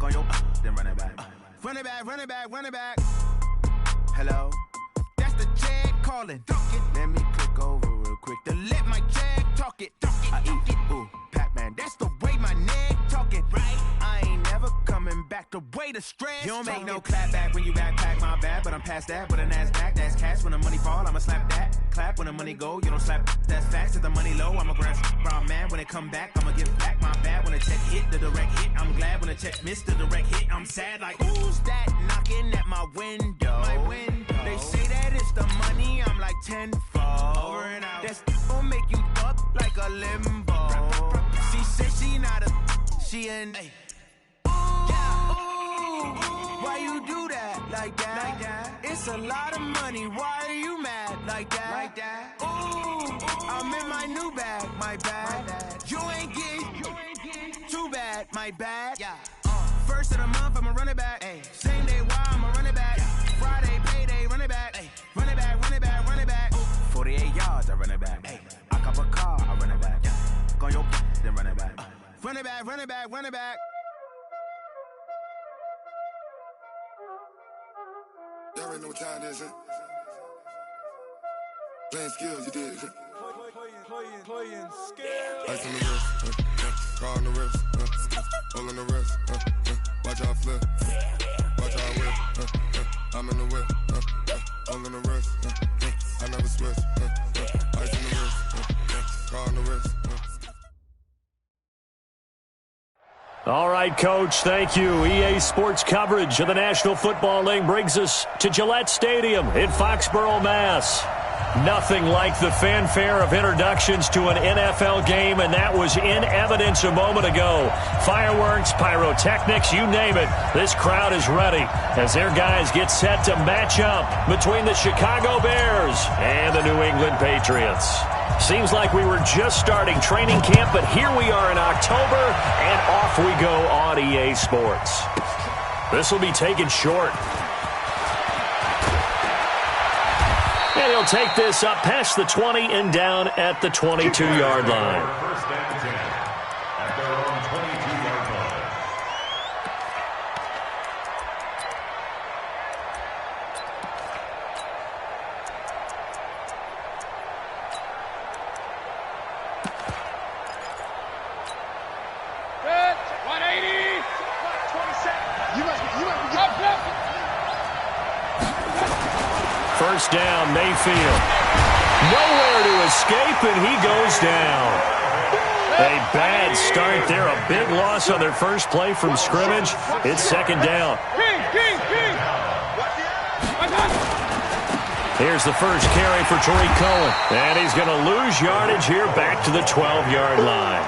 on your then run it back. Run it back, run it back, run it back. Hello? That's the Jag calling. Let me click over real quick to let my Jag talk it. I eat it, ooh, Pac-Man. That's the way my neck talking. Right? I ain't never coming back the way the stress. You don't make no clap back when you backpack, my bad, but I'm past that. But a NASDAQ, that's cash. When the money fall, I'ma slap that. Clap when the money go, you don't slap. That's facts. If the money low, I'ma grab brown man. When it come back, I'ma give back my bad. When the check hit, the direct hit. I'm glad when the check missed the direct hit. I'm sad like, who's that knocking at my window? My window. They say that it's the money, I'm like tenfold. Over and out. That's gon' make you up like a limbo. She said she not a, she an. Why you do that like that? It's a lot of money. Why are you mad like that? Ooh, I'm in my new bag, my bad. You ain't getting too bad, my bad. Yeah. First of the month, I'ma run it back. Ay. Same day, why I'ma run it back. Friday, payday, run it back. Ay. Run it back, run it back, run it back. 48 yards, I run it back. Ay. I cop a car, I run it back. Go on your then run it back. Run it back, run it back, run it back. Y'all already know what time it is, huh? Playing skills, you did, huh? Playing skills. Ice on the wrist, car on the wrist, hole in the wrist, watch how I flip, watch how I whip, I'm in the whip, hole in the wrist, I never switch, ice on the wrist, car on the wrist. All right, Coach, thank you. EA Sports coverage of the National Football League brings us to Gillette Stadium in Foxborough, Mass. Nothing like the fanfare of introductions to an NFL game, and that was in evidence a moment ago. Fireworks, pyrotechnics, you name it. This crowd is ready as their guys get set to match up between the Chicago Bears and the New England Patriots. Seems like we were just starting training camp, but here we are in October, and off we go on EA Sports. This will be taken short. And he'll take this up past the 20 and down at the 22-yard line. First and 10 at their own 22-yard line. Good. 180. 27. You must be up. First down, Mayfield. Nowhere to escape, and he goes down. A bad start there. A big loss on their first play from scrimmage. It's second down. Here's the first carry for Tariq Cohen. And he's going to lose yardage here back to the 12-yard line.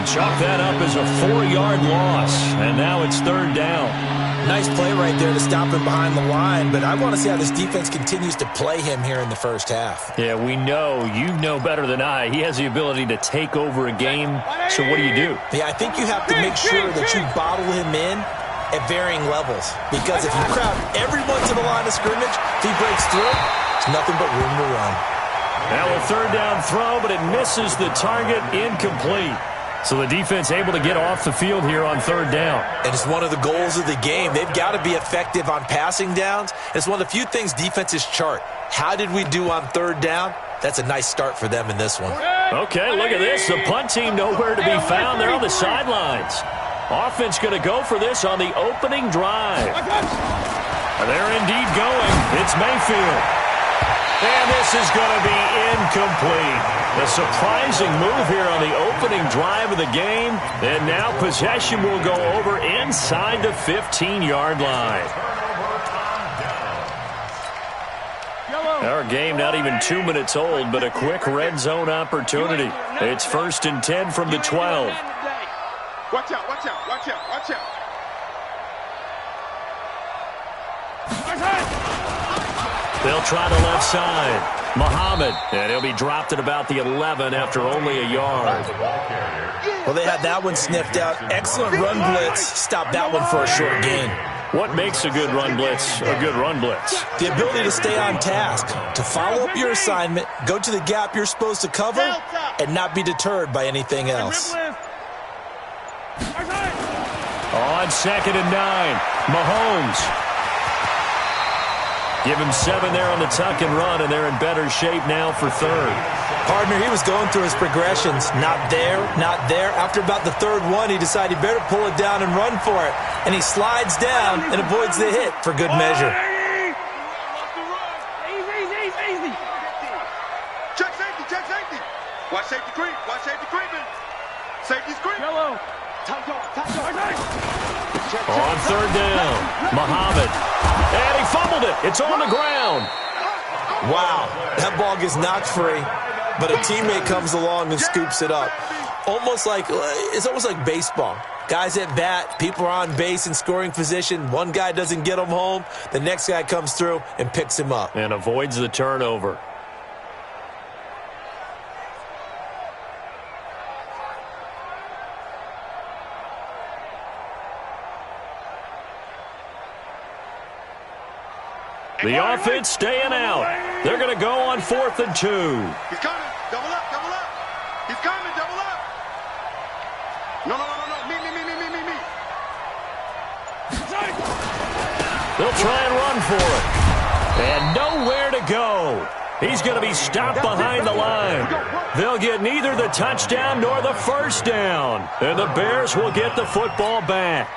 Chalk that up as a 4-yard loss, and now it's third down. Nice play right there to stop him behind the line, but I want to see how this defense continues to play him here in the first half. Yeah, we know. You know better than I. He has the ability to take over a game, so what do you do? Yeah, I think you have to make sure that you bottle him in at varying levels, because if you crowd everyone to the line of scrimmage, if he breaks through, it's nothing but room to run. Now a third down throw, but it misses the target, incomplete. So the defense able to get off the field here on third down. And it's one of the goals of the game. They've got to be effective on passing downs. It's one of the few things defenses chart. How did we do on third down? That's a nice start for them in this one. Okay, look at this. The punt team nowhere to be found. They're on the sidelines. Offense going to go for this on the opening drive. They're indeed going. It's Mayfield. And this is going to be incomplete. A surprising move here on the opening drive of the game. And now possession will go over inside the 15-yard line. Our game not even 2 minutes old, but a quick red zone opportunity. It's first and 10 from the 12. Watch out, watch out, watch out, watch out. They'll try the left side. Muhammad, and he'll be dropped at about the 11 after only a yard. Well, they had that one sniffed out. Excellent run blitz. Stop that one for a short gain. What makes a good run blitz a good run blitz? The ability to stay on task, to follow up your assignment, go to the gap you're supposed to cover, and not be deterred by anything else. On on 2nd and 9. Mahomes. Give him 7 there on the tuck and run, and they're in better shape now for 3rd. Partner, he was going through his progressions. Not there, not there. After about the 3rd one, he decided he better pull it down and run for it. And he slides down and avoids the hit for good measure. Easy. Check safety. Watch safety creep. Creeping. Safety's creep. Yellow. Top dog. On 3rd down, Muhammad. And he fumbled it. It's on the ground. Wow, that ball gets knocked free, but a teammate comes along and scoops it up. It's almost like baseball. Guys at bat, people are on base in scoring position. One guy doesn't get him home. The next guy comes through and picks him up. And avoids the turnover. The offense staying out. They're going to go on 4th and 2. He's coming. Double up. He's coming. Double up. No. Me. They'll try and run for it. And nowhere to go. He's going to be stopped behind the line. They'll get neither the touchdown nor the 1st down. And the Bears will get the football back.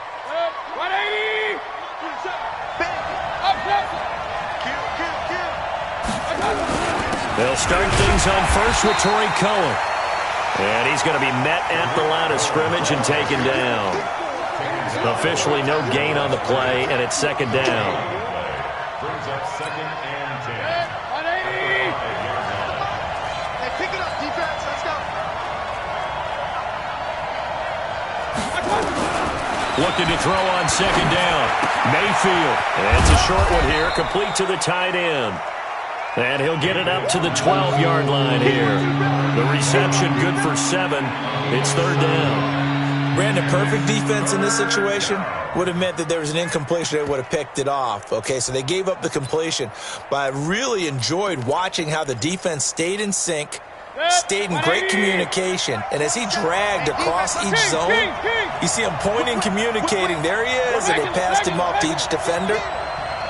180. They'll start things on first with Torrey Cohen. And he's going to be met at the line of scrimmage and taken down. Officially no gain on the play, and it's 2nd down. Brings up 2nd and 10. 180. Hey, pick it up, defense. Let's go. Looking to throw on 2nd down. Mayfield. And it's a short one here, complete to the tight end. And he'll get it up to the 12-yard line here. The reception good for 7. It's 3rd down. Brandon, perfect defense in this situation would have meant that there was an incompletion. They would have picked it off. Okay, so they gave up the completion. But I really enjoyed watching how the defense stayed in sync, stayed in great communication. And as he dragged across each zone, you see him pointing, communicating. There he is, and they passed him off to each defender.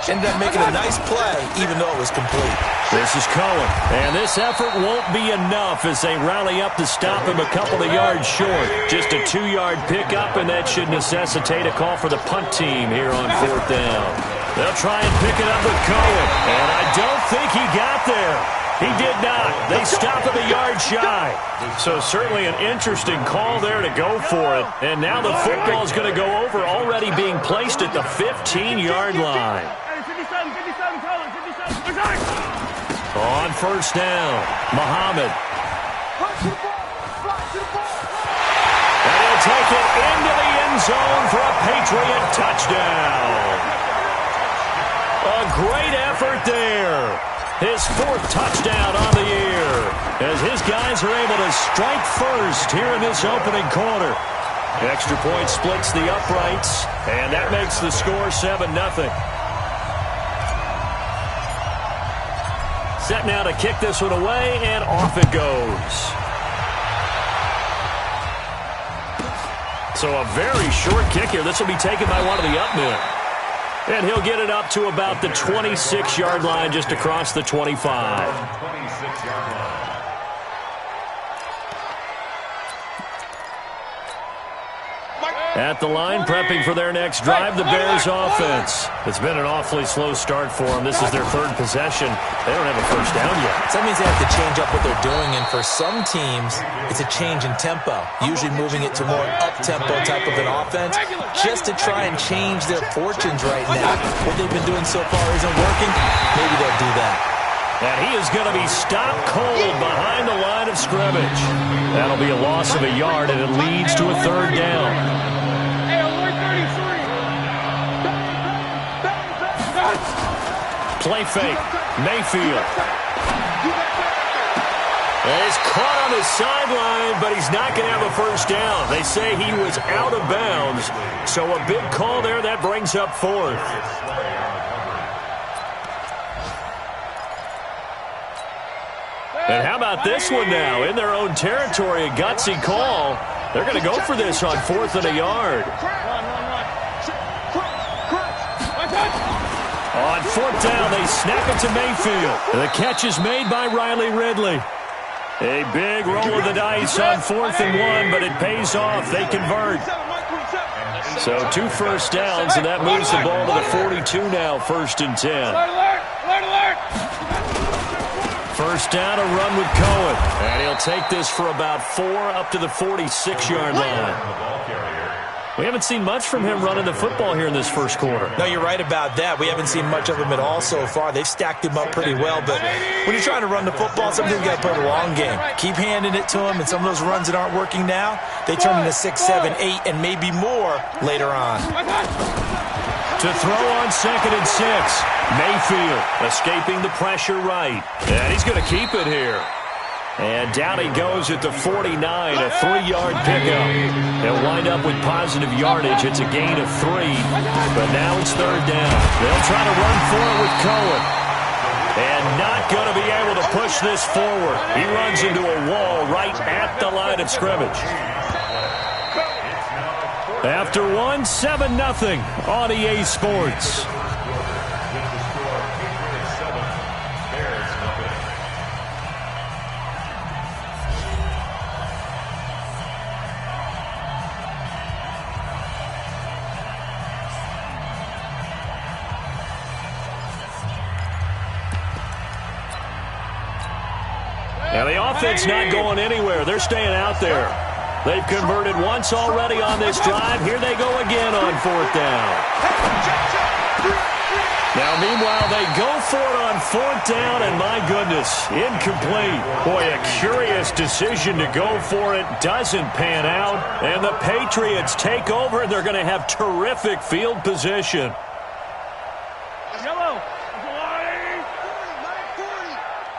Ended up making a nice play, even though it was complete. This is Cohen, and this effort won't be enough as they rally up to stop him a couple of yards short. Just a 2-yard pickup, and that should necessitate a call for the punt team here on 4th down. They'll try and pick it up with Cohen, and I don't think he got there. He did not. They stop him a yard shy. So certainly an interesting call there to go for it. And now the football is going to go over, already being placed at the 15-yard line. On 1st down, Muhammad. And he'll take it into the end zone for a Patriot touchdown. A great effort there. His 4th touchdown on the year as his guys are able to strike first here in this opening quarter. Extra point splits the uprights, and that makes the score 7-0. Set now to kick this one away, and off it goes. So a very short kick here. This will be taken by one of the up men. And he'll get it up to about the 26-yard line, just across the 25. 26-yard line. At the line, prepping for their next drive, the Bears offense. It's been an awfully slow start for them. This is their 3rd possession. They don't have a 1st down yet. So that means they have to change up what they're doing, and for some teams, it's a change in tempo, usually moving it to more up-tempo type of an offense, just to try and change their fortunes right now. What they've been doing so far isn't working. Maybe they'll do that. And he is going to be stopped cold behind the line of scrimmage. That'll be a loss of a yard, and it leads to a 3rd down. Play fake. Mayfield. And he's caught on the sideline, but he's not going to have a 1st down. They say he was out of bounds. So a big call there. That brings up 4th. And how about this one now? In their own territory, a gutsy call. They're going to go for this on 4th and a yard. On fourth down, they snap it to Mayfield. The catch is made by Riley Ridley. A big roll of the dice on 4th and 1, but it pays off. They convert. So 2 first downs, and that moves the ball to the 42 now, 1st and 10. First down, a run with Cohen. And he'll take this for about 4 up to the 46-yard line. We haven't seen much from him running the football here in this first quarter. No, you're right about that. We haven't seen much of him at all so far. They've stacked him up pretty well, but when you're trying to run the football, sometimes you got to play the long game. Keep handing it to him, and some of those runs that aren't working now, they turn into 6, 7, 8, and maybe more later on. To throw on 2nd and 6. Mayfield escaping the pressure right. And he's going to keep it here. And down he goes at the 49, a 3-yard pickup. They'll wind up with positive yardage. It's a gain of 3, but now it's 3rd down. They'll try to run for it with Cohen. And not going to be able to push this forward. He runs into a wall right at the line of scrimmage. After 1, 7-0 on EA Sports. Now the offense not going anywhere. They're staying out there. They've converted once already on this drive. Here they go again on 4th down. Now, meanwhile, they go for it on 4th down, and my goodness, incomplete. Boy, a curious decision to go for it. Doesn't pan out, and the Patriots take over, and they're going to have terrific field position. Yellow.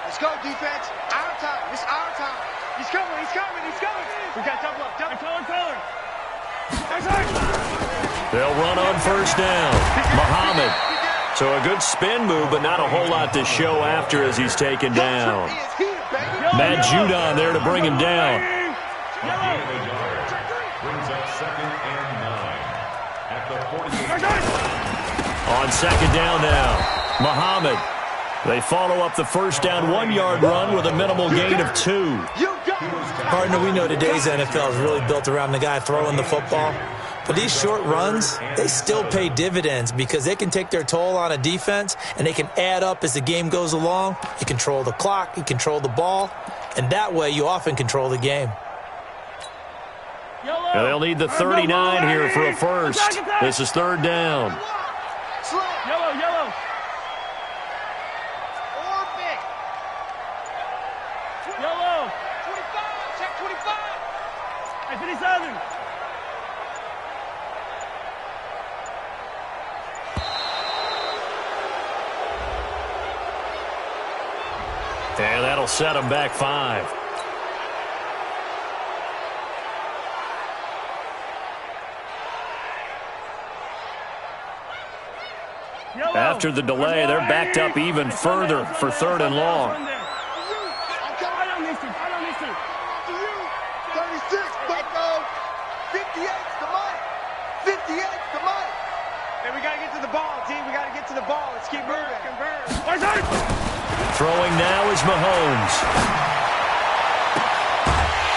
Let's go, defense. Our time. It's our time. He's coming. He's coming. He's coming. We got double up. Double. Color. They'll run on 1st down. Muhammad. So a good spin move, but not a whole lot to show after as he's taken down. Matt Judon there to bring him down. Brings up 2nd and 9 at the 48. On 2nd down now, Muhammad. They follow up the first down 1-yard run with a minimal gain of 2. Partner, we know today's NFL is really built around the guy throwing the football. But these short runs, they still pay dividends because they can take their toll on a defense and they can add up as the game goes along. You control the clock, you control the ball, and that way you often control the game. Now they'll need the 39 here for a first. This is 3rd down. Yellow. Yellow. 25. Check 25. Hey, 57. And that'll set them back 5. After the delay, they're backed up even further for 3rd and long. I don't miss it. 36, Bucko. 58's the money. 58's the money. Hey, we got to get to the ball, team. We got to get to the ball. Let's keep moving. Throwing now is Mahomes.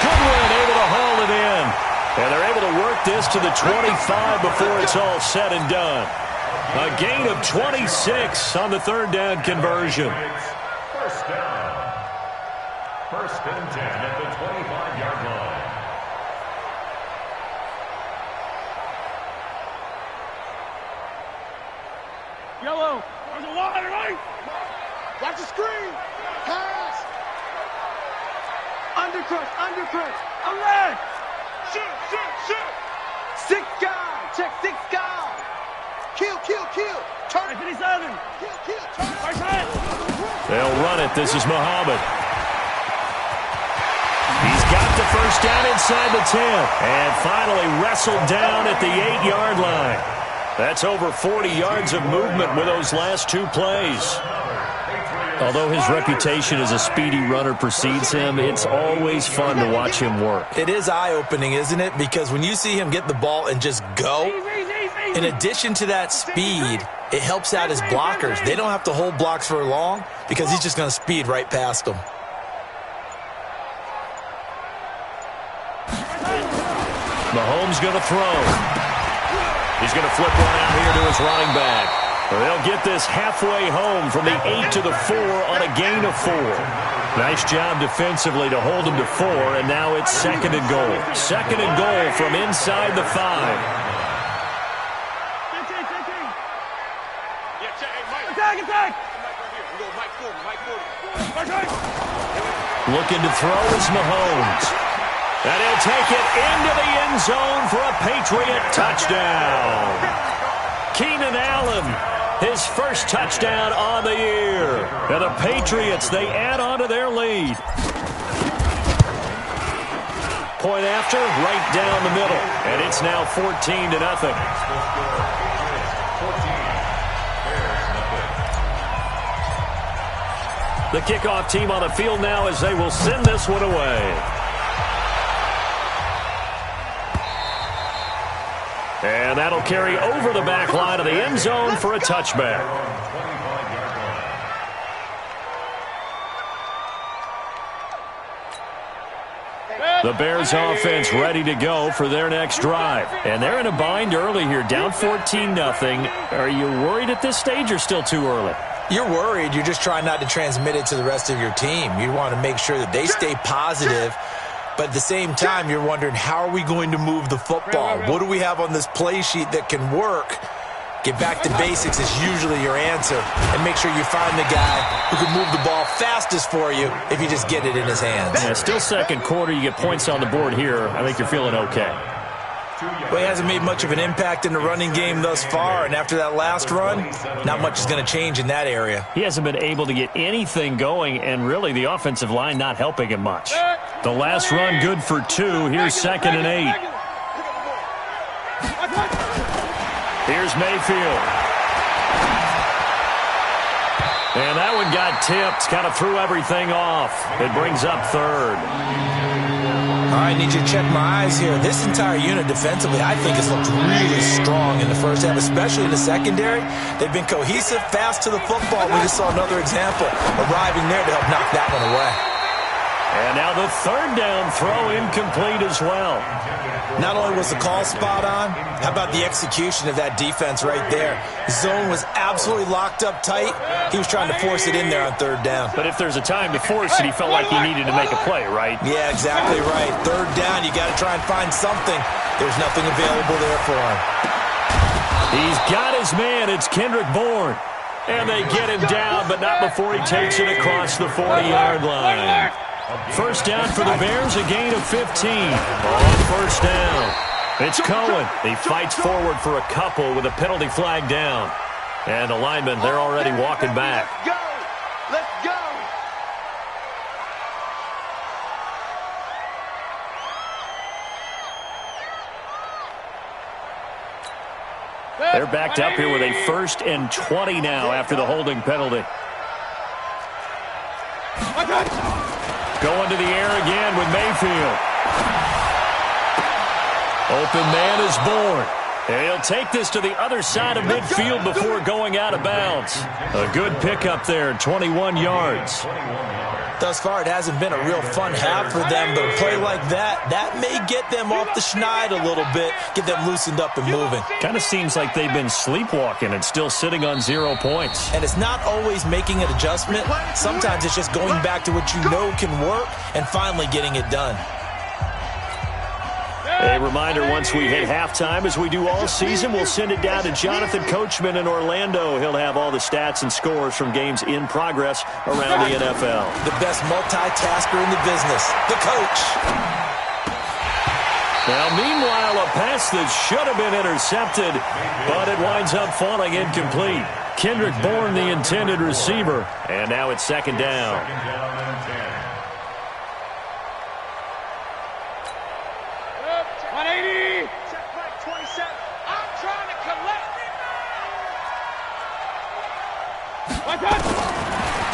Goodwin able to haul it in. And they're able to work this to the 25 before it's all said and done. A gain of 26 on the 3rd down conversion. First down. 1st and 10 at the 25-yard line. Yellow. There's a wide right. Watch the screen. Pass. Undercrush. I'm red. Shoot. 6 guy. Check 6 guy. Kill. Turn. 57. Kill. Turn. They'll run it. This is Muhammad. He's got the first down inside the 10. And finally wrestled down at the 8-yard line. That's over 40 yards of movement with those last 2 plays. Although his reputation as a speedy runner precedes him, it's always fun to watch him work. It is eye-opening, isn't it? Because when you see him get the ball and just go, In addition to that speed, it helps out his blockers. They don't have to hold blocks for long because he's just going to speed right past them. Mahomes going to throw. He's going to flip one out here to his running back. They'll get this halfway home from the 8 to the 4 on a gain of 4. Nice job defensively to hold him to 4, and now it's 2nd and goal. 2nd and goal from inside the 5. Looking to throw is Mahomes. And he'll take it into the end zone for a Patriot touchdown. Keenan Allen, his first touchdown on the year. And the Patriots, they add on to their lead. Point after, right down the middle. And it's now 14-0. The kickoff team on the field now as they will send this one away. And that'll carry over the back line of the end zone for a touchback. The Bears offense ready to go for their next drive. And they're in a bind early here, down 14-0. Are you worried at this stage or still too early? You're worried. You're just trying not to transmit it to the rest of your team. You want to make sure that they stay positive. But at the same time, you're wondering, how are we going to move the football? What do we have on this play sheet that can work? Get back to basics is usually your answer. And make sure you find the guy who can move the ball fastest for you if you just get it in his hands. Yeah, still second quarter. You get points on the board here. I think you're feeling okay. Well, he hasn't made much of an impact in the running game thus far, and after that last run, not much is going to change in that area. He hasn't been able to get anything going, and really the offensive line not helping him much. The last run good for 2. Here's 2nd and 8. Here's Mayfield. And that one got tipped, kind of threw everything off. It brings up 3rd. All right, I need you to check my eyes here. This entire unit defensively, I think, has looked really strong in the first half, especially in the secondary. They've been cohesive, fast to the football. We just saw another example arriving there to help knock that one away. And now the 3rd down throw incomplete as well. Not only was the call spot on, how about the execution of that defense right there? Zone was absolutely locked up tight. He was trying to force it in there on 3rd down. But if there's a time to force it, he felt like he needed to make a play, right? Yeah, exactly right. 3rd down, you got to try and find something. There's nothing available there for him. He's got his man. It's Kendrick Bourne. And they get him down, but not before he takes it across the 40-yard line. First down for the Bears, a gain of 15. On 1st down. It's Cohen. He fights forward for a couple with a penalty flag down. And the linemen, they're already walking back. Let's go! They're backed up here with a 1st and 20 now after the holding penalty. Going to the air again with Mayfield. Open man is Bourne. And he'll take this to the other side of midfield before going out of bounds. A good pickup there, 21 yards. Thus far, it hasn't been a real fun half for them, but a play like that may get them off the schneid a little bit, get them loosened up and moving. Kind of seems like they've been sleepwalking and still sitting on 0 points. And it's not always making an adjustment. Sometimes it's just going back to what you know can work and finally getting it done. A reminder, once we hit halftime, as we do all season, we'll send it down to Jonathan Coachman in Orlando. He'll have all the stats and scores from games in progress around the NFL. The best multitasker in the business, the coach. Now, meanwhile, a pass that should have been intercepted, but it winds up falling incomplete. Kendrick Bourne, the intended receiver, and now it's 2nd down.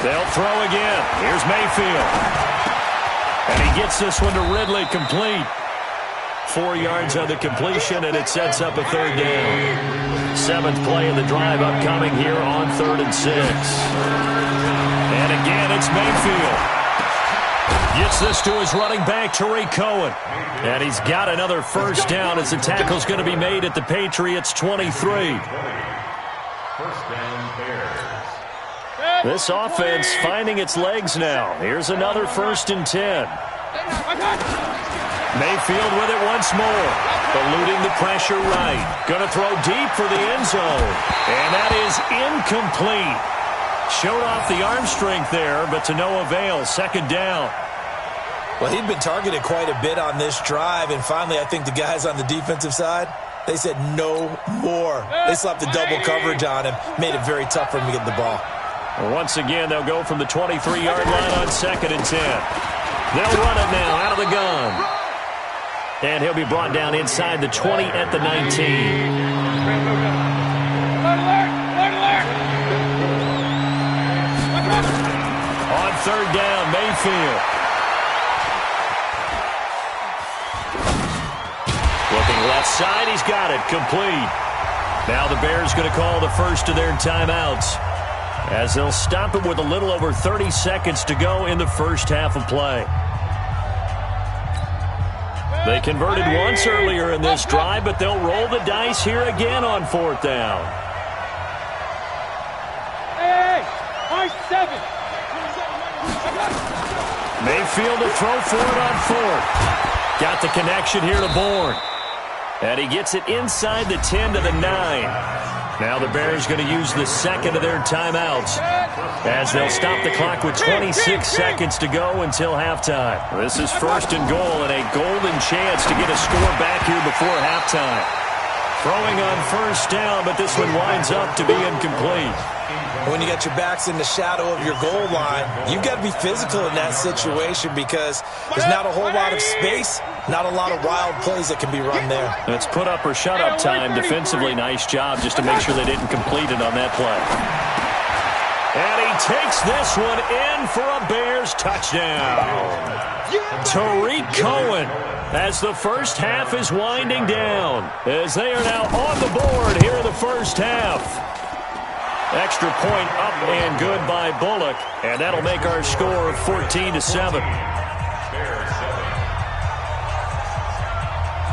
They'll throw again. Here's Mayfield. And he gets this one to Ridley complete. 4 yards on the completion, and it sets up a 3rd down. 7th play of the drive upcoming here on 3rd and 6. And again, it's Mayfield. Gets this to his running back, Tariq Cohen. And he's got another first down as the tackle's going to be made at the Patriots' 23. First down, Bears. This offense finding its legs now. Here's another 1st and 10. Mayfield with it once more. Eluding the pressure right. Going to throw deep for the end zone. And that is incomplete. Showed off the arm strength there, but to no avail. 2nd down. Well, he'd been targeted quite a bit on this drive, and finally I think the guys on the defensive side, they said no more. They slapped the double coverage on him, made it very tough for him to get the ball. Once again, they'll go from the 23-yard line on 2nd and 10. They'll run it now out of the gun. And he'll be brought down inside the 20 at the 19. On 3rd down, Mayfield. Looking left side, he's got it, complete. Now the Bears going to call the first of their timeouts, as they'll stop it with a little over 30 seconds to go in the first half of play. They converted once earlier in this drive, but they'll roll the dice here again on 4th down. Hey, 7. Mayfield to throw for it on 4th. Got the connection here to Bourne. And he gets it inside the 10 to the 9. Now the Bears going to use the second of their timeouts, as they'll stop the clock with 26 seconds to go until halftime. This is 1st and goal and a golden chance to get a score back here before halftime. Throwing on 1st down, but this one winds up to be incomplete. When you got your backs in the shadow of your goal line, you've got to be physical in that situation because there's not a whole lot of space, not a lot of wild plays that can be run there. It's put up or shut up time. Defensively, nice job just to make sure they didn't complete it on that play. And he takes this one in for a Bears touchdown. Tariq Cohen, as the first half is winding down, as they are now on the board here in the first half. Extra point up and good by Bullock, and that'll make our score 14-7.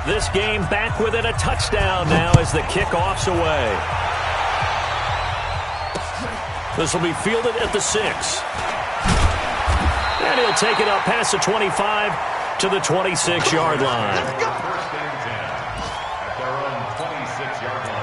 This game back within a touchdown now as the kickoff's away. This will be fielded at the 6. And he'll take it up past the 25 to the 26-yard line. First and 10 at their own 26-yard line.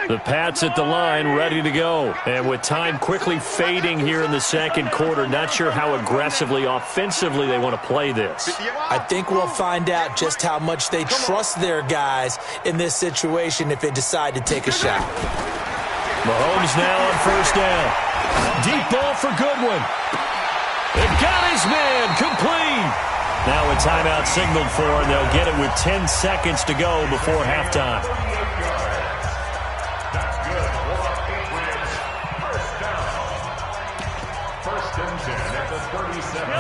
The Pats at the line, ready to go. And with time quickly fading here in the second quarter, not sure how aggressively, offensively they want to play this. I think we'll find out just how much they trust their guys in this situation if they decide to take a shot. Mahomes now on 1st down. Deep ball for Goodwin. It got his man, complete. Now a timeout signaled for, and they'll get it with 10 seconds to go before halftime.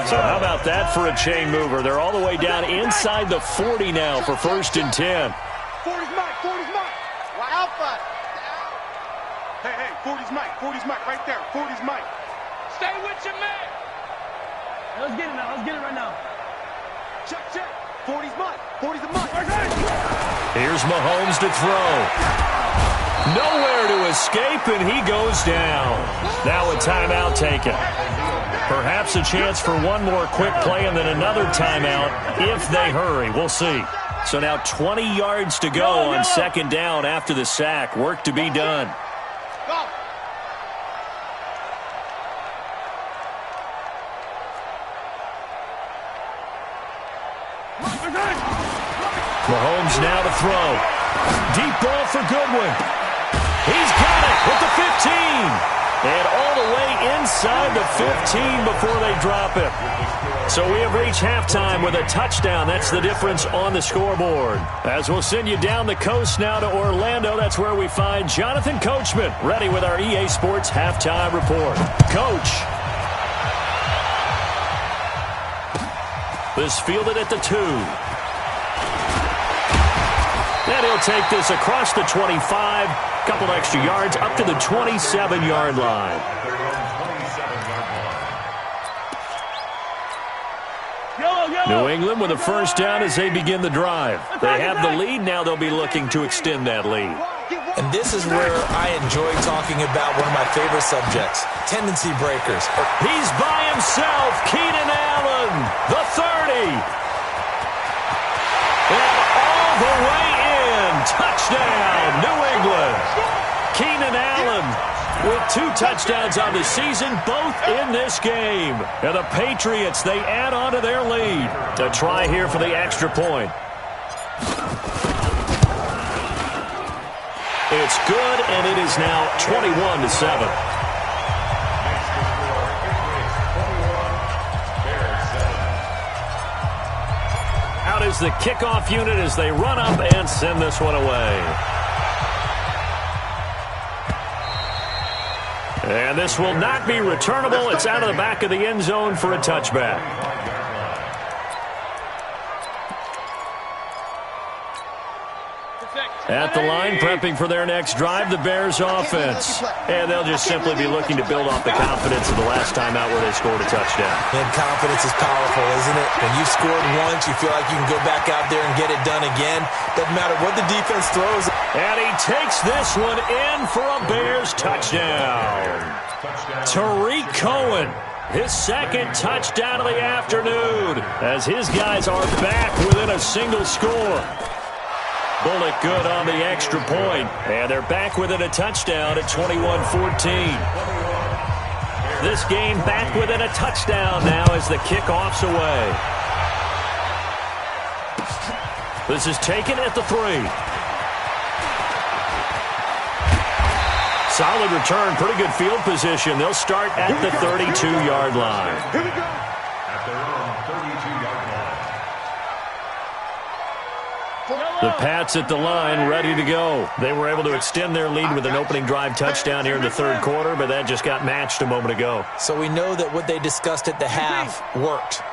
So how about that for a chain mover? They're all the way down inside the 40 now for 1st and 10. 40's Mike, 40's Mike. Alpha. Hey, 40's Mike right there. 40's Mike. Stay with your man. Let's get it now. Let's get it right now. Check. 40's Mike. 40's a Mike. Here's Mahomes to throw. Nowhere to escape, and he goes down. Now a timeout taken. Perhaps a chance for one more quick play and then another timeout if they hurry. We'll see. So now 20 yards to go on 2nd down after the sack. Work to be done. Mahomes now to throw. Deep ball for Goodwin. He's got it with the 15. And all the way inside the 15 before they drop it. So we have reached halftime with a touchdown. That's the difference on the scoreboard. As we'll send you down the coast now to Orlando, that's where we find Jonathan Coachman, ready with our EA Sports halftime report. Coach. This fielded at the 2. And he'll take this across the 25, couple extra yards, up to the 27-yard line. New England with a first down as they begin the drive. They have the lead. Now they'll be looking to extend that lead. And this is where I enjoy talking about one of my favorite subjects, tendency breakers. He's by himself, Keenan Allen, the 30. And all the way in, touchdown, New England. Keenan Allen with 2 touchdowns on the season, both in this game. And the Patriots, they add on to their lead. A try here for the extra point. It's good, and it is now 21-7. Out is the kickoff unit as they run up and send this one away. And this will not be returnable. It's out of the back of the end zone for a touchback. At the line, prepping for their next drive, the Bears offense. And they'll just simply be looking to build off the confidence of the last time out where they scored a touchdown. And confidence is powerful, isn't it? When you've scored once, you feel like you can go back out there and get it done again. Doesn't matter what the defense throws. And he takes this one in for a Bears touchdown. Tariq Cohen, his second touchdown of the afternoon, as his guys are back within a single score. Bullock good on the extra point, and they're back within a touchdown at 21-14. This game back within a touchdown now as the kickoff's away. This is taken at the 3. Solid return, pretty good field position. They'll start at the 32-yard line. Here we go. At their own 32-yard line. The Pats at the line, ready to go. They were able to extend their lead with an opening drive touchdown here in the third quarter, but that just got matched a moment ago. So we know that what they discussed at the half worked.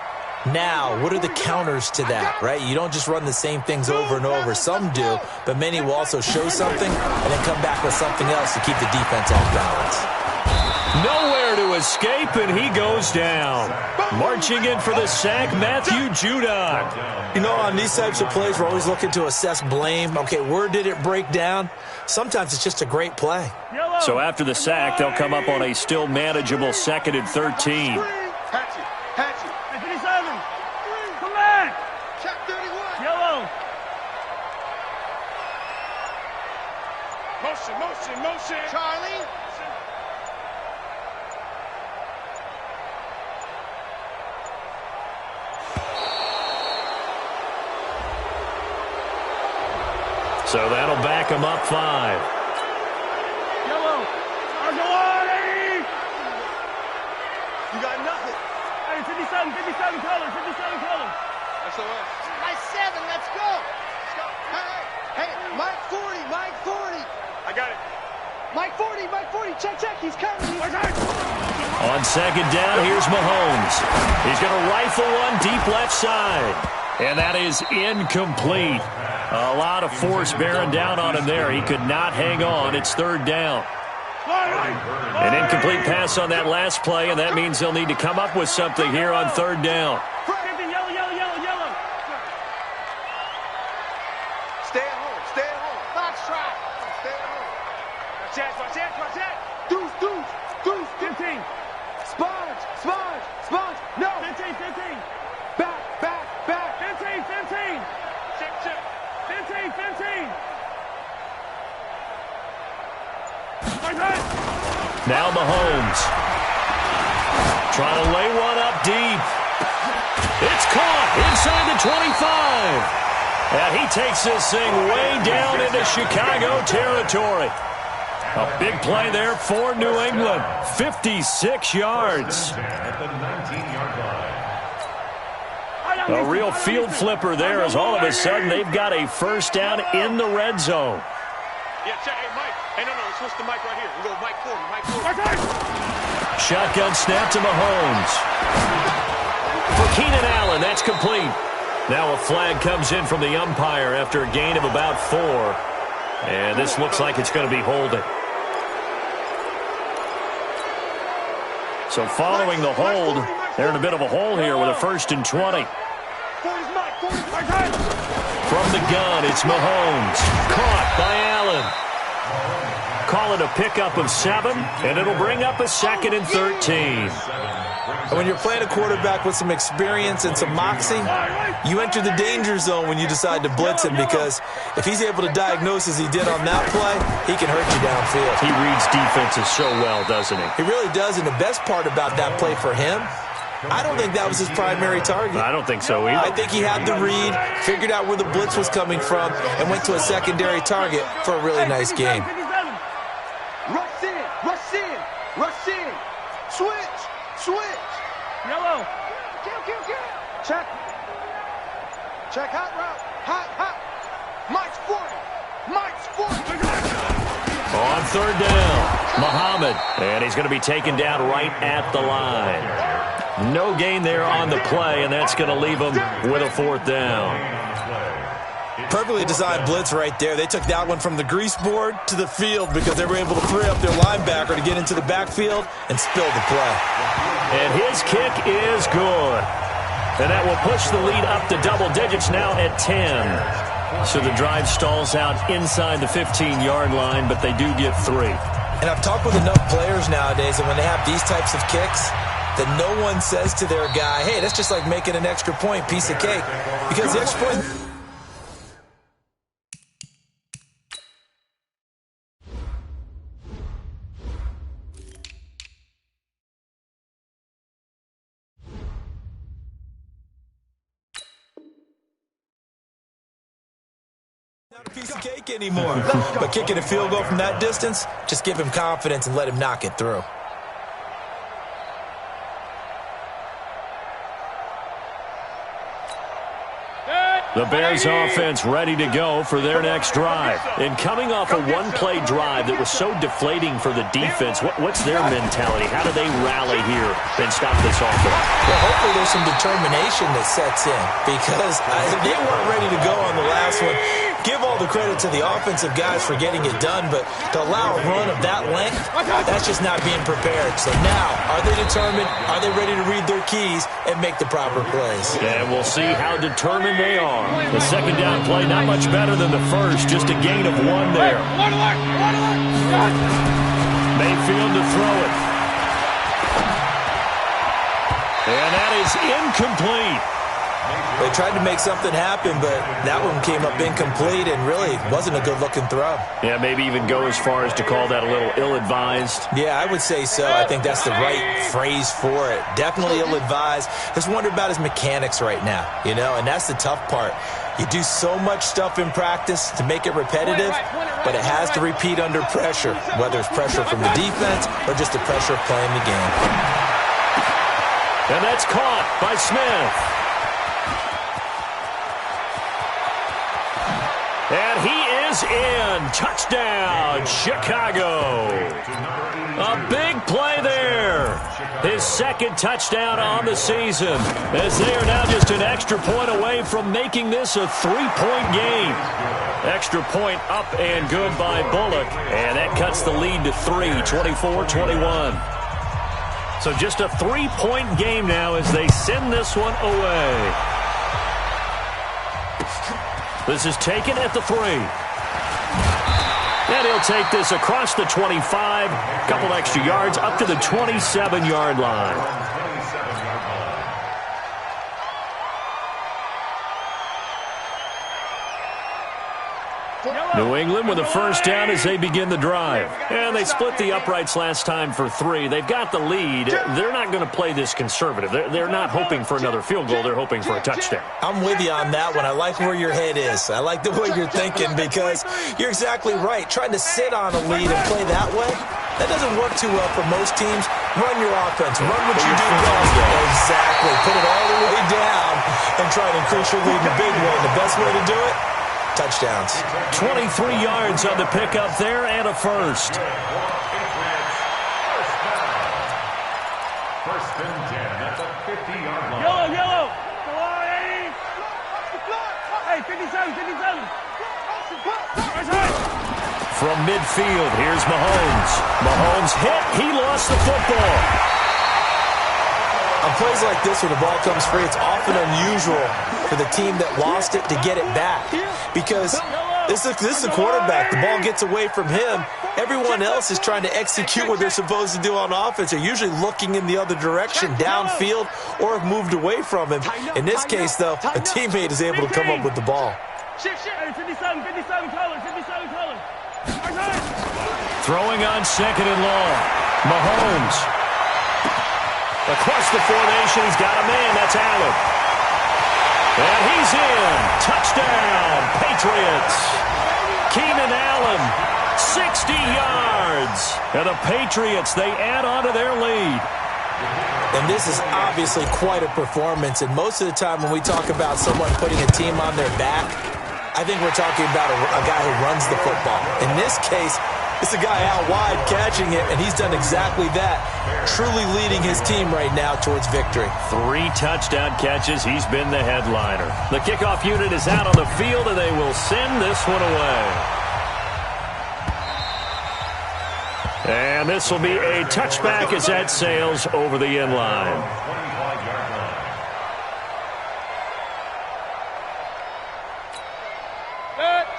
Now, what are the counters to that, right? You don't just run the same things over and over. Some do, but many will also show something and then come back with something else to keep the defense off balance. Nowhere to escape, and he goes down. Marching in for the sack, Matthew Judon. You know, on these types of plays, we're always looking to assess blame. Okay, where did it break down? Sometimes it's just a great play. So after the sack, they'll come up on a still manageable 2nd and 13. Hatchet. Hatchet. 57. Come back. Check 31. Yellow. Motion, motion, motion. Charlie. So that'll back him up 5. Yellow. Argawani. You got nothing. Hey, 57 color, 57 color. SOS. By 7, let's go. Let's go. Hey, Mike 40, Mike 40. I got it. Mike 40, check, he's coming. On 2nd down, here's Mahomes. He's going to rifle one deep left side. And that is incomplete. A lot of force bearing down on him there. He could not hang on. It's 3rd down. An incomplete pass on that last play, and that means they'll need to come up with something here on 3rd down. Yellow. Stay at home. Box try. Stay at home. Watch that. Deuce. 15. Sponge. No. 15. Back. 15. 15. Now Mahomes. Trying to lay one up deep. It's caught inside the 25. And he takes this thing way down into Chicago territory. A big play there for New England. 56 yards. At the 19-yard line. A real field flipper there as all of a sudden they've got a first down in the red zone. Yeah, check. Hey, Mike. Hey, no, switch the mic right here. We go Mike 40, Mike 40. Shotgun snap to Mahomes. For Keenan Allen, that's complete. Now a flag comes in from the umpire after a gain of about 4. And this looks like it's going to be holding. So following the hold, they're in a bit of a hole here with a 1st and 20. From the gun, it's Mahomes. Caught by Allen. Call it a pickup of 7, and it'll bring up a 2nd and 13. And when you're playing a quarterback with some experience and some moxie, you enter the danger zone when you decide to blitz him, because if he's able to diagnose as he did on that play, he can hurt you downfield. He reads defenses so well, doesn't he? He really does, and the best part about that play for him, I don't think that was his primary target. I don't think so either. I think he had the read, figured out where the blitz was coming from, and went to a secondary target for a really nice game. Rush in, rush in, rush in. Switch, switch. Yellow. Check. Check, hot route. Hot. Mike's 40. Mike's 40. On 3rd down, Muhammad. And he's going to be taken down right at the line. No gain there on the play, and that's going to leave him with a 4th down. Perfectly designed blitz right there. They took that one from the grease board to the field because they were able to free up their linebacker to get into the backfield and spill the play. And his kick is good. And that will push the lead up to double digits now at 10. So the drive stalls out inside the 15-yard line, but they do get 3. And I've talked with enough players nowadays that when they have these types of kicks, that no one says to their guy, hey, that's just like making an extra point, piece of cake. Because the extra point... not a piece of cake anymore. But kicking a field goal from that distance, just give him confidence and let him knock it through. The Bears offense ready to go for their next drive. And coming off a one-play drive that was so deflating for the defense, what's their mentality? How do they rally here and stop this offense? Well, hopefully there's some determination that sets in, because they weren't ready to go on the last one. Give all the credit to the offensive guys for getting it done, but to allow a run of that length, that's just not being prepared. So now, are they determined? Are they ready to read their keys and make the proper plays? And we'll see how determined they are. The second down play, not much better than the first, just a gain of 1 there. Mayfield to throw it. And that is incomplete. They tried to make something happen, but that one came up incomplete and really wasn't a good-looking throw. Yeah, maybe even go as far as to call that a little ill-advised. Yeah, I would say so. I think that's the right phrase for it. Definitely ill-advised. Just wonder about his mechanics right now, you know, and that's the tough part. You do so much stuff in practice to make it repetitive, but it has to repeat under pressure, whether it's pressure from the defense or just the pressure of playing the game. And that's caught by Smith. And he is in. Touchdown, Chicago. A big play there. His second touchdown on the season, as they are now just an extra point away from making this a 3-point game. Extra point up and good by Bullock. And that cuts the lead to 3, 24-21. So just a 3-point game now as they send this one away. This is taken at the 3. And he'll take this across the 25, couple extra yards, up to the 27-yard line. New England with a first down as they begin the drive. And they split the uprights last time for 3. They've got the lead. They're not going to play this conservative. They're not hoping for another field goal. They're hoping for a touchdown. I'm with you on that one. I like where your head is. I like the way you're thinking because you're exactly right. Trying to sit on a lead and play that way, that doesn't work too well for most teams. Run your offense. Run what you do best. Exactly. Put it all the way down and try to increase your lead in a big way. And the best way to do it, touchdowns. 23 yards on the pickup there and a first. First and 10 at the 50-yard line. Yellow, yellow. Come on, Eddie. Hey, 57, 57. From midfield, here's Mahomes. Mahomes hit. He lost the football. On plays like this, when the ball comes free, it's often unusual for the team that lost it to get it back because this is the quarterback. The ball gets away from him. Everyone else is trying to execute what they're supposed to do on offense. They're usually looking in the other direction, downfield, or have moved away from him. In this case, though, a teammate is able to come up with the ball. Hey, 57 color, 57 color. Throwing on second and long. Mahomes. Across the formation, he's got a man. That's Allen. And he's in. Touchdown, Patriots. Keenan Allen, 60 yards. And the Patriots, they add on to their lead. And this is obviously quite a performance. And most of the time when we talk about someone putting a team on their back, I think we're talking about a guy who runs the football. In this case, it's a guy out wide catching it, and he's done exactly that, truly leading his team right now towards victory. 3 touchdown catches. He's been the headliner. The kickoff unit is out on the field, and they will send this one away. And this will be a touchback as that sails over the end line.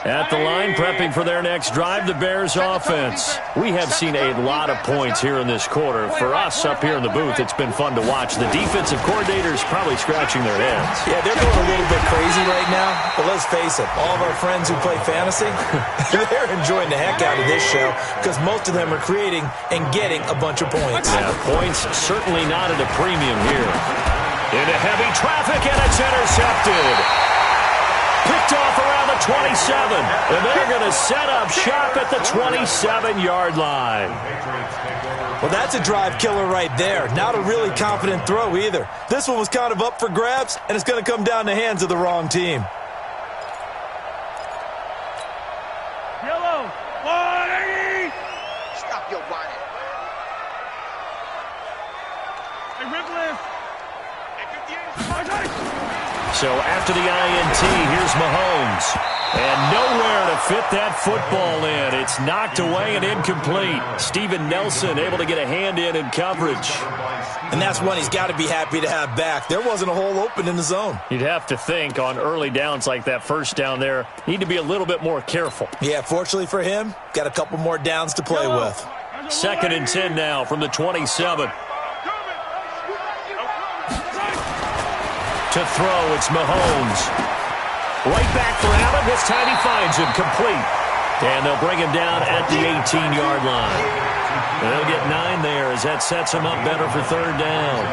At the line, prepping for their next drive, the Bears offense. We have seen a lot of points here in this quarter. For us up here in the booth, it's been fun to watch. The defensive coordinators probably scratching their heads. Yeah, they're going a little bit crazy right now. But let's face it, all of our friends who play fantasy, they're enjoying the heck out of this show because most of them are creating and getting a bunch of points. Yeah, points certainly not at a premium here. Into heavy traffic, and it's intercepted. Picked off around the 27, and they're going to set up shop at the 27-yard line. Well, that's a drive killer right there. Not a really confident throw either. This one was kind of up for grabs, and it's going to come down the hands of the wrong team. Yellow. 180. Stop your whining. Hey, Ripley. So after the INT, here's Mahomes. And nowhere to fit that football in. It's knocked away and incomplete. Steven Nelson able to get a hand in coverage. And that's one he's got to be happy to have back. There wasn't a hole open in the zone. You'd have to think on early downs like that first down there, need to be a little bit more careful. Yeah, fortunately for him, got a couple more downs to play with. 2nd and 10 now from the 27. To throw, it's Mahomes. Right back for Allen. This time he finds him complete. And they'll bring him down at the 18-yard line. They'll get 9 there as that sets him up better for 3rd down.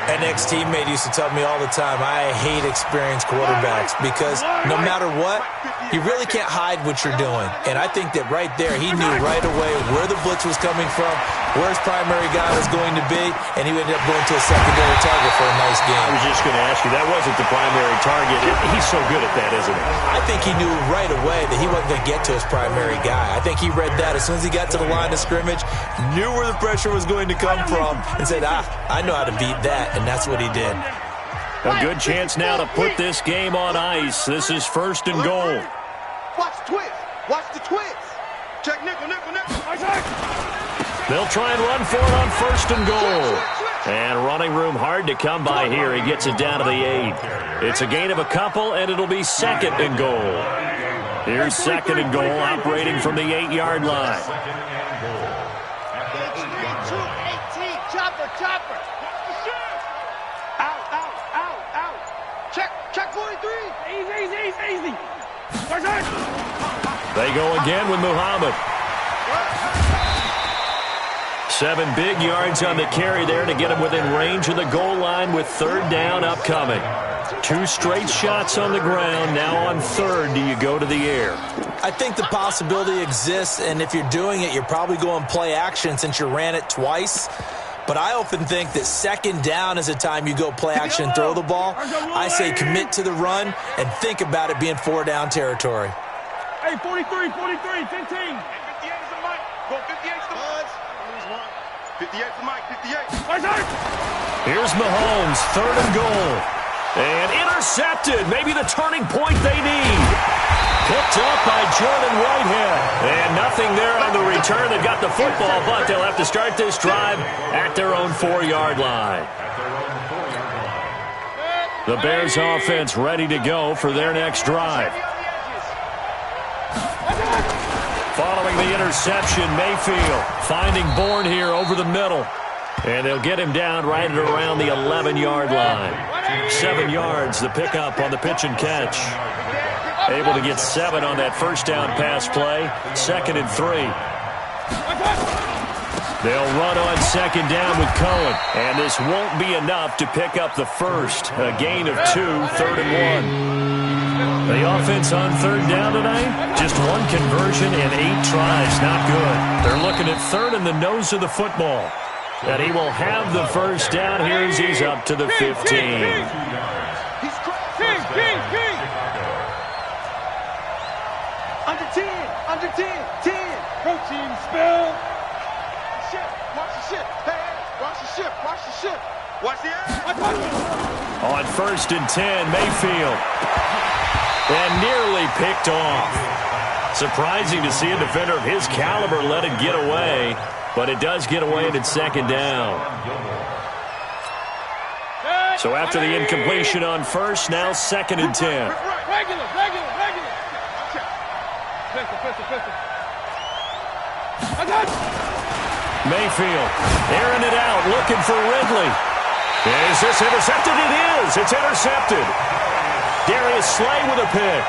An ex-teammate used to tell me all the time, I hate experienced quarterbacks because no matter what, you really can't hide what you're doing. And I think that right there, he knew right away where the blitz was coming from, where his primary guy was going to be, and he ended up going to a secondary target for a nice game. I was just going to ask you, that wasn't the primary target. He's so good at that, isn't he? I think he knew right away that he wasn't going to get to his primary guy. I think he read that as soon as he got to the line of scrimmage, knew where the pressure was going to come from, and said, I know how to beat that, and that's what he did. A good chance now to put this game on ice. This is 1st and goal. Watch the twist. Watch the twist. Check nickel, nickel, nickel. They'll try and run for it on 1st and goal. And running room hard to come by here. He gets it down to the 8. It's a gain of a couple, and it'll be 2nd and goal. Here's 2nd and goal, operating from the 8-yard line. Chopper. Out. Check 43. Easy. The They go again with Muhammad. 7 big yards on the carry there to get him within range of the goal line with 3rd down upcoming. 2 straight shots on the ground. Now on 3rd, do you go to the air? I think the possibility exists, and if you're doing it, you're probably going play action since you ran it twice. But I often think that 2nd down is the time you go play action and throw the ball. I say commit to the run and think about it being 4-down territory. Hey, 43, 15. 58 is the mic. Go 58 is the mic. 58 is the mic. 58. Here's Mahomes, 3rd and goal. And intercepted. Maybe the turning point they need. Picked up by Jordan Whitehead. And nothing there on the return. They've got the football, but they'll have to start this drive at their own 4-yard line. The Bears offense ready to go for their next drive. Following the interception, Mayfield finding Bourne here over the middle. And they'll get him down right at around the 11-yard line. 7 yards, the pickup on the pitch and catch. Able to get 7 on that 1st down pass play. 2nd and 3. They'll run on 2nd down with Cohen. And this won't be enough to pick up the 1st. A gain of 2, 3rd and 1. The offense on 3rd down tonight, just 1 conversion and 8 tries. Not good. They're looking at 3rd in the nose of the football. And he will have the 1st down here as he's up to the 15. Under 10. 10. Protein spill. Watch the ship. Hey, watch the ship. Watch the air. On 1st and 10, Mayfield. And nearly picked off. Surprising to see a defender of his caliber let it get away, but it does get away and it's 2nd down. So after the incompletion on 1st, now 2nd and 10. Regular. Pistol. Mayfield airing it out, looking for Ridley. Is this intercepted? It is. It's intercepted. Darius Slay with a pick.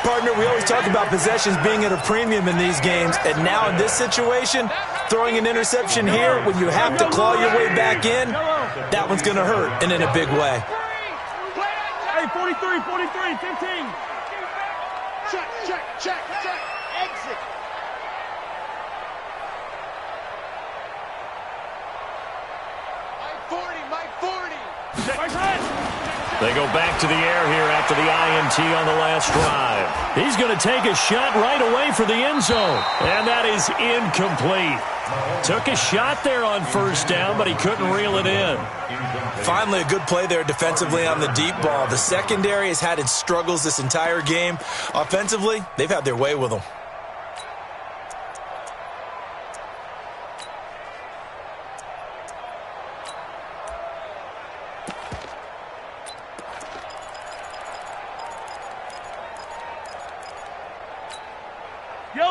Partner, we always talk about possessions being at a premium in these games, and now in this situation, throwing an interception here when you have to claw your way back in, that one's going to hurt, and in a big way. Hey, 43, 15. Check. Exit. My 40. They go back to the air here after the INT on the last drive. He's going to take a shot right away for the end zone. And that is incomplete. Took a shot there on 1st down, but he couldn't reel it in. Finally, a good play there defensively on the deep ball. The secondary has had its struggles this entire game. Offensively, they've had their way with them.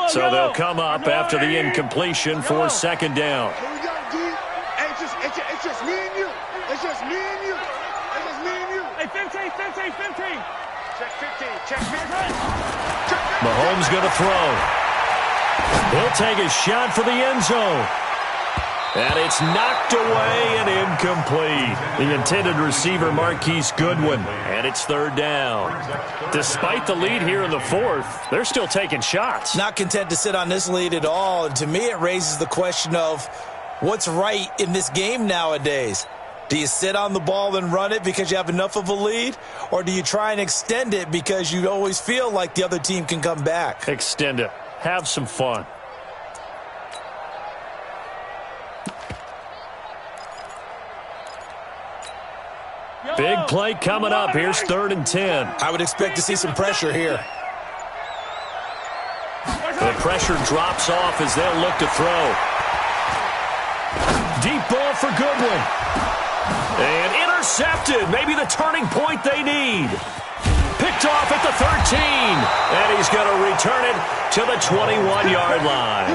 So they'll come up after the incompletion for 2nd down. Here we go, D. Hey, it's just me and you. It's just me and you. Hey, 15. Check 15. Mahomes going to throw. He'll take a shot for the end zone. And it's knocked away and incomplete. The intended receiver, Marquise Goodwin. And it's 3rd down. Despite the lead here in the 4th, they're still taking shots. Not content to sit on this lead at all. And to me, it raises the question of what's right in this game nowadays. Do you sit on the ball and run it because you have enough of a lead? Or do you try and extend it because you always feel like the other team can come back? Extend it. Have some fun. Big play coming up. Here's 3rd and 10. I would expect to see some pressure here. The pressure drops off as they'll look to throw. Deep ball for Goodwin. And intercepted. Maybe the turning point they need. Picked off at the 13. And he's going to return it to the 21-yard line.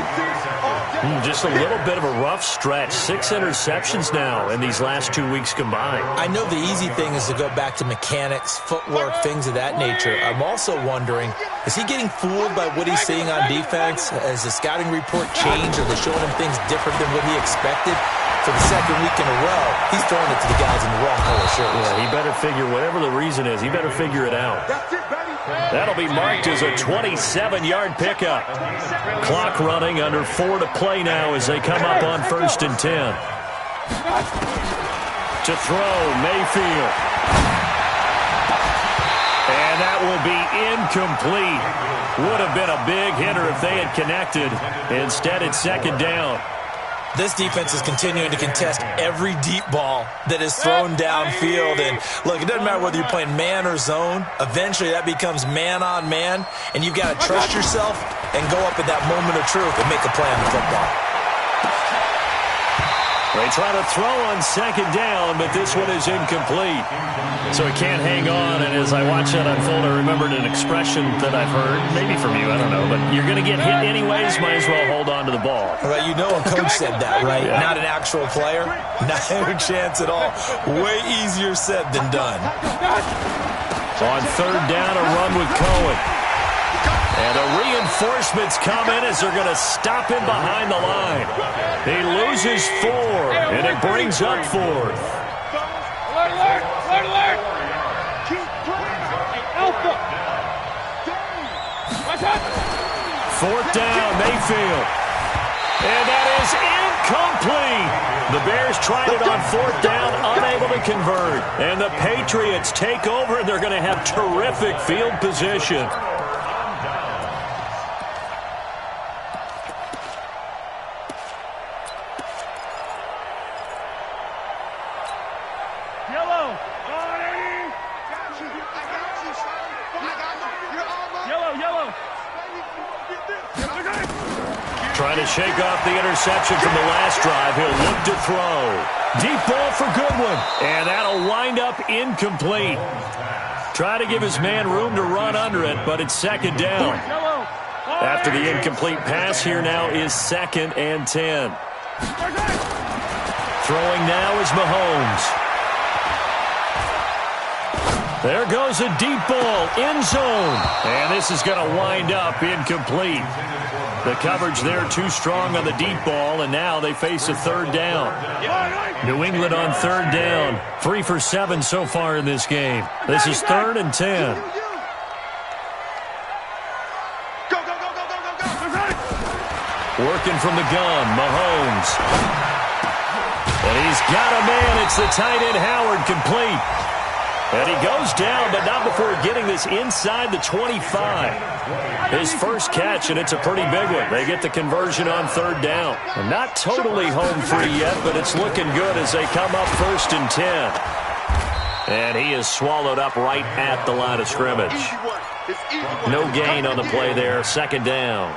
Just a little bit of a rough stretch. 6 interceptions now in these last 2 weeks combined. I know the easy thing is to go back to mechanics, footwork, things of that nature. I'm also wondering, is he getting fooled by what he's seeing on defense? Has the scouting report changed? Are they showing him things different than what he expected? For the second week in a row, he's throwing it to the guys in the wrong color shirts. Yeah, he better figure, whatever the reason is, he better figure it out. That'll be marked as a 27-yard pickup. Clock running, under 4 to play now as they come up on 1st and 10. To throw, Mayfield. And that will be incomplete. Would have been a big hitter if they had connected. Instead, it's 2nd down. This defense is continuing to contest every deep ball that is thrown downfield. And, look, it doesn't matter whether you're playing man or zone. Eventually, that becomes man-on-man. And you've got to trust yourself and go up at that moment of truth and make a play on the football. They try to throw on 2nd down, but this one is incomplete. So he can't hang on, and as I watch that unfold, I remembered an expression that I've heard, maybe from you, I don't know, but you're going to get hit anyways, might as well hold on to the ball. Well, you know a coach said that, right? Yeah. Not an actual player. Not a chance at all. Way easier said than done. On 3rd down, a run with Cohen. And the reinforcements come in as they're going to stop him behind the line. He loses 4, and it brings up 4th. Alert, alert, alert, alert. Keep playing. Alpha. Watch out. 4th down, Mayfield. And that is incomplete. The Bears tried it on 4th down, unable to convert. And the Patriots take over, and they're going to have terrific field position. Trying to shake off the interception from the last drive. He'll look to throw. Deep ball for Goodwin. And that'll wind up incomplete. Try to give his man room to run under it, but it's 2nd down. After the incomplete pass, here now is 2nd and 10. Throwing now is Mahomes. There goes a deep ball, end zone. And this is going to wind up incomplete. The coverage there too strong on the deep ball, and now they face a 3rd down. New England on 3rd down. 3 for 7 so far in this game. This is 3rd and 10. Working from the gun, Mahomes. And he's got a man. It's the tight end Howard, complete. And he goes down, but not before getting this inside the 25. His first catch, and it's a pretty big one. They get the conversion on 3rd down. And not totally home free yet, but it's looking good as they come up 1st and 10. And he is swallowed up right at the line of scrimmage. No gain on the play there, 2nd down.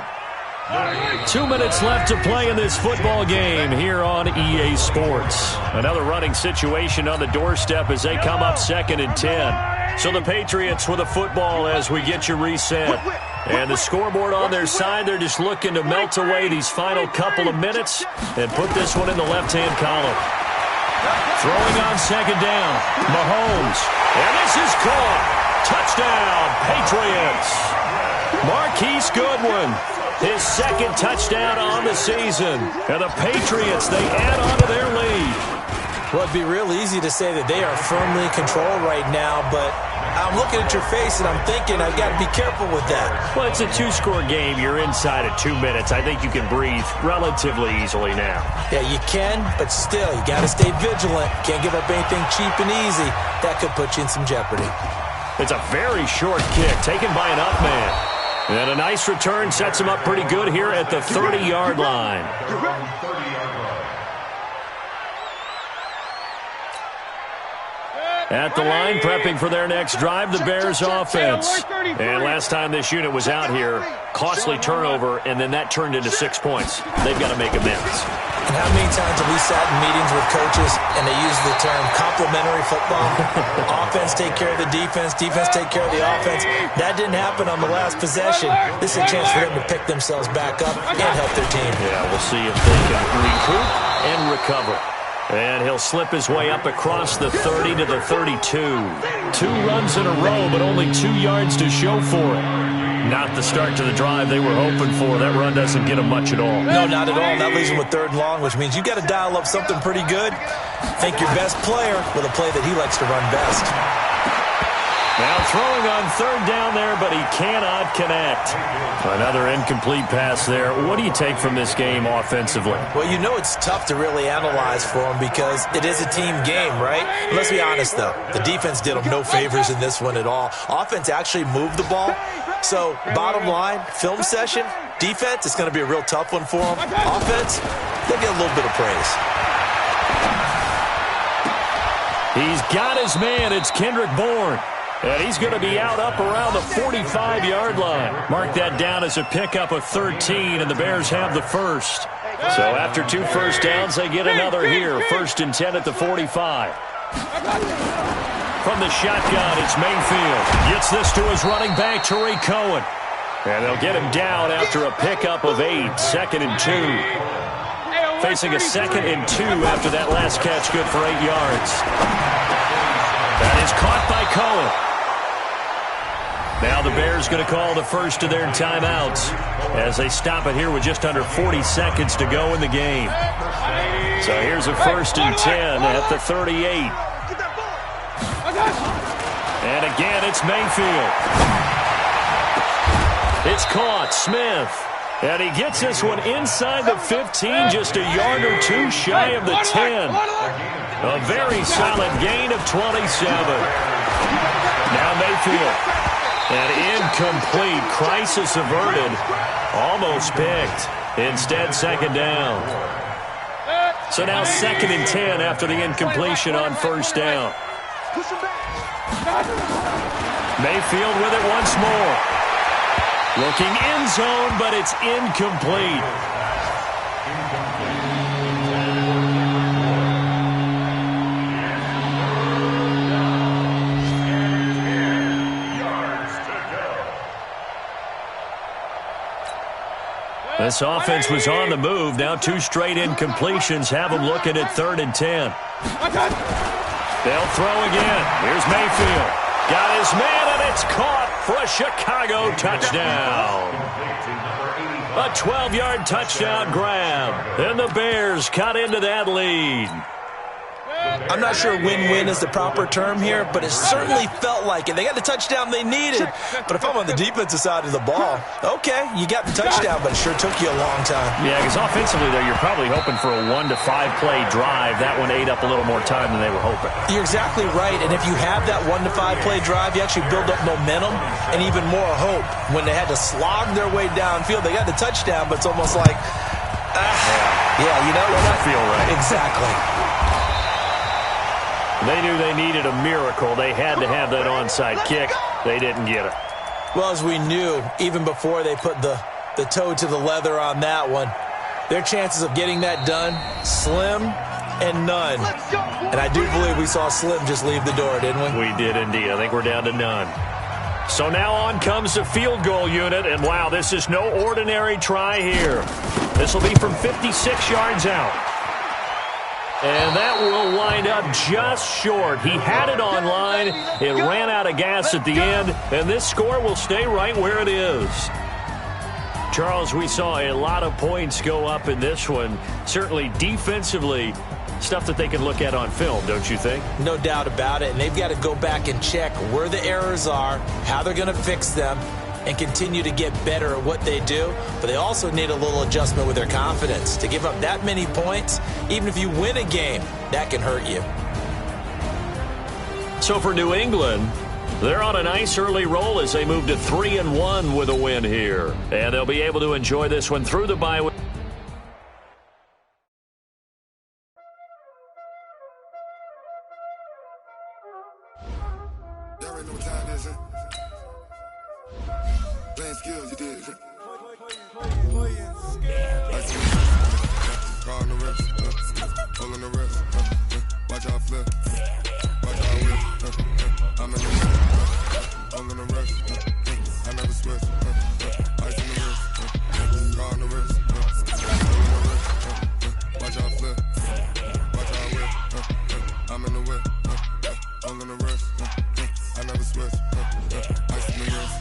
2 minutes left to play in this football game here on EA Sports. Another running situation on the doorstep as they come up 2nd and 10. So the Patriots with a football as we get you reset. And the scoreboard on their side, they're just looking to melt away these final couple of minutes and put this one in the left-hand column. Throwing on 2nd down, Mahomes. And this is caught. Touchdown, Patriots. Marquise Goodwin. His 2nd touchdown on the season. And the Patriots, they add on to their lead. Well, it'd be real easy to say that they are firmly in control right now, but I'm looking at your face and I'm thinking I've got to be careful with that. Well, it's a 2-score game. You're inside of 2 minutes. I think you can breathe relatively easily now. Yeah, you can, but still, you got to stay vigilant. Can't give up anything cheap and easy. That could put you in some jeopardy. It's a very short kick taken by an up man. And a nice return sets him up pretty good here at the 30-yard line. at the line, prepping for their next drive, the Bears offense. And last time this unit was out here, costly turnover, and then that turned into 6 points. They've got to make amends. And how many times have we sat in meetings with coaches and they use the term complementary football? Offense take care of the defense, defense take care of the offense. That didn't happen on the last possession. This is a chance for them to pick themselves back up and help their team. Yeah, we'll see if they can recoup and recover. And he'll slip his way up across the 30 to the 32. 2 runs in a row, but only 2 yards to show for it. Not the start to the drive they were hoping for. That run doesn't get them much at all. No, not at all. That leaves them with 3rd and long, which means you got to dial up something pretty good. Think your best player with a play that he likes to run best. Now throwing on 3rd down there, but he cannot connect. Another incomplete pass there. What do you take from this game offensively? Well, you know it's tough to really analyze for them because it is a team game, right? Let's be honest, though. The defense did them no favors in this one at all. Offense actually moved the ball. So, bottom line, film session, defense, it's going to be a real tough one for them. Offense, they'll get a little bit of praise. He's got his man. It's Kendrick Bourne. And he's going to be out up around the 45-yard line. Mark that down as a pickup of 13, and the Bears have the first. So after 2 first downs, they get another here. 1st and 10 at the 45. From the shotgun, it's Mayfield. Gets this to his running back, Tariq Cohen. And they'll get him down after a pickup of 8. 2nd and 2. Facing a 2nd and 2 after that last catch, good for 8 yards. That is caught by Cohen. Now the Bears going to call the first of their timeouts as they stop it here with just under 40 seconds to go in the game. So here's a 1st and 10 at the 38. And again, it's Mayfield. It's caught. Smith. And he gets this one inside the 15, just a yard or 2 shy of the 10. A very solid gain of 27. Now Mayfield. And incomplete. Crisis averted. Almost picked. Instead, 2nd down. So now 2nd and 10 after the incompletion on 1st down. Mayfield with it once more. Looking end zone, but it's incomplete. This offense was on the move. Now 2 straight incompletions have them looking at 3rd and 10. They'll throw again. Here's Mayfield. Got his man, and it's caught for a Chicago touchdown. A 12-yard touchdown grab. And the Bears cut into that lead. I'm not sure win-win is the proper term here, but it certainly felt like it. They got the touchdown they needed, but if I'm on the defensive side of the ball, okay, you got the touchdown, but it sure took you a long time. Yeah, because offensively, though, you're probably hoping for a 1 to 5 play drive. That one ate up a little more time than they were hoping. You're exactly right, and if you have that 1 to 5 play drive, you actually build up momentum and even more hope. When they had to slog their way downfield, they got the touchdown, but it's almost like, yeah, you know what? Doesn't feel right. Exactly. They knew they needed a miracle. They had to have that onside kick. They didn't get it. Well, as we knew, even before they put the toe to the leather on that one, their chances of getting that done, slim and none. And I do believe we saw Slim just leave the door, didn't we? We did indeed. I think we're down to none. So now on comes the field goal unit, and wow, this is no ordinary try here. This will be from 56 yards out. And that will wind up just short. He had it on line. It ran out of gas at the end, and this score will stay right where it is. Charles, we saw a lot of points go up in this one. Certainly defensively, stuff that they can look at on film, don't you think? No doubt about it, and they've got to go back and check where the errors are, how they're going to fix them, and continue to get better at what they do. But they also need a little adjustment with their confidence. To give up that many points, even if you win a game, that can hurt you. So for New England, they're on a nice early roll as they move to 3-1 with a win here. And they'll be able to enjoy this one through the bye week. wrist, all on the wrist, watch how I flip, watch how I whip, I'm in the whip, all on the wrist, I never switch, ice in the wrist, car on the wrist, all on the wrist, watch how I flip, watch how I whip, I'm in the whip, all on the wrist, I never switch, ice in the wrist,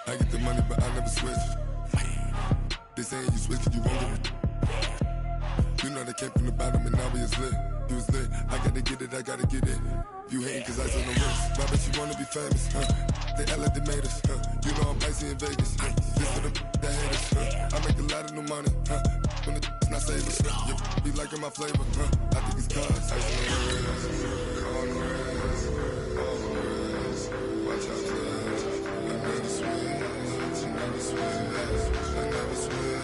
I get the money but I never switch. They saying you switch and you won't get it. You know they came from the bottom and now we is lit. You was lit, I gotta get it, I gotta get it. You hating cause ice on the wrist. Why bet you wanna be famous, They act like they made us, You know I'm icy in Vegas, This for the that hate us, I make a lot of new money, When the not save us, You be liking my flavor, I think it's cause ice on the wrist, on the wrist, on the wrist. Watch out, I never switch, I never switch, I never switch.